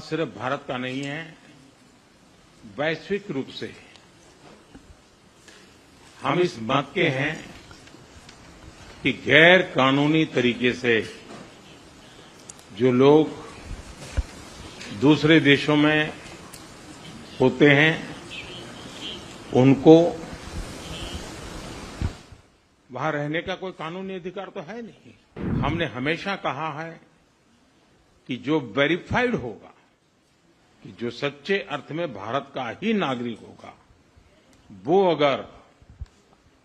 सिर्फ भारत का नहीं है, वैश्विक रूप से हम इस मत के हैं कि गैर कानूनी तरीके से जो लोग दूसरे देशों में होते हैं उनको वहां रहने का कोई कानूनी अधिकार तो है नहीं। हमने हमेशा कहा है कि जो वेरीफाइड होगा, कि जो सच्चे अर्थ में भारत का ही नागरिक होगा, वो अगर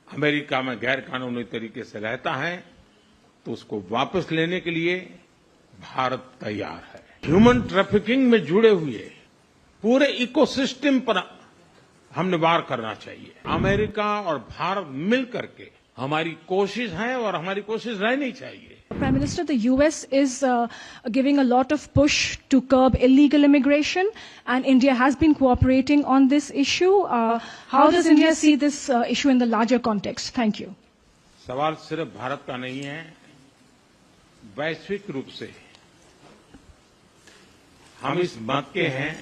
अमेरिका में गैर कानूनी तरीके से रहता है तो उसको वापस लेने के लिए भारत तैयार है। ह्यूमन ट्रैफिकिंग में जुड़े हुए पूरे इकोसिस्टम पर हमने वार करना चाहिए। अमेरिका और भारत मिलकर के हमारी कोशिश है और हमारी कोशिश रहनी चाहिए। Prime Minister, the US is giving a lot of push to curb illegal immigration, and India has been cooperating on this issue. How does India see this issue in the larger context? Thank you. सवाल सिर्फ भारत का नहीं है, वैश्विक रूप से हम इस मत के हैं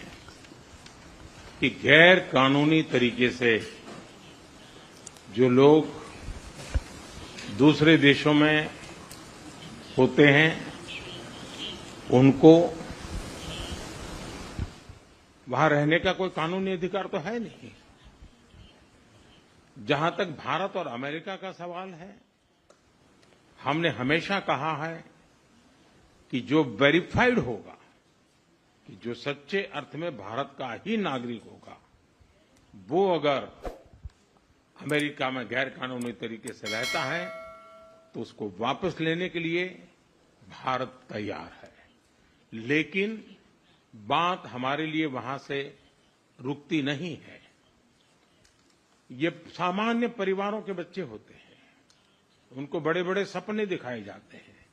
कि गैर कानूनी तरीके से जो लोग दूसरे देशों में होते हैं उनको वहां रहने का कोई कानूनी अधिकार तो है नहीं। जहां तक भारत और अमेरिका का सवाल है, हमने हमेशा कहा है कि जो वेरीफाइड होगा, कि जो सच्चे अर्थ में भारत का ही नागरिक होगा, वो अगर अमेरिका में गैर कानूनी तरीके से रहता है तो उसको वापस लेने के लिए भारत तैयार है। लेकिन बात हमारे लिए वहां से रुकती नहीं है। ये सामान्य परिवारों के बच्चे होते हैं, उनको बड़े बड़े सपने दिखाए जाते हैं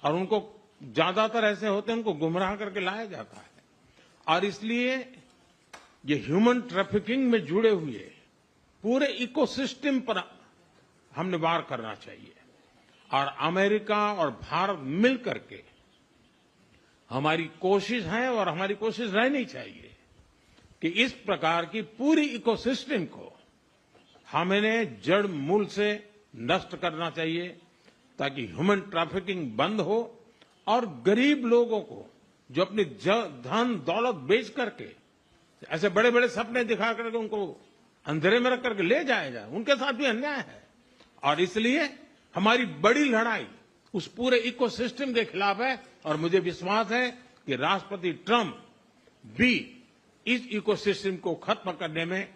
और उनको ज्यादातर ऐसे होते हैं उनको गुमराह करके लाया जाता है। और इसलिए ये ह्यूमन ट्रैफिकिंग में जुड़े हुए पूरे इकोसिस्टम पर हमने वार करना चाहिए। और अमेरिका और भारत मिलकर के हमारी कोशिश है और हमारी कोशिश रहनी चाहिए कि इस प्रकार की पूरी इकोसिस्टम को हमें जड़ मूल से नष्ट करना चाहिए, ताकि ह्यूमन ट्रैफिकिंग बंद हो और गरीब लोगों को जो अपनी धन दौलत बेच करके ऐसे बड़े बड़े सपने दिखा करके उनको अंधेरे में रख करके ले जाया जाए, उनके साथ भी अन्याय है। और इसलिए हमारी बड़ी लड़ाई उस पूरे इकोसिस्टम के खिलाफ है और मुझे विश्वास है कि राष्ट्रपति ट्रंप भी इस इकोसिस्टम को खत्म करने में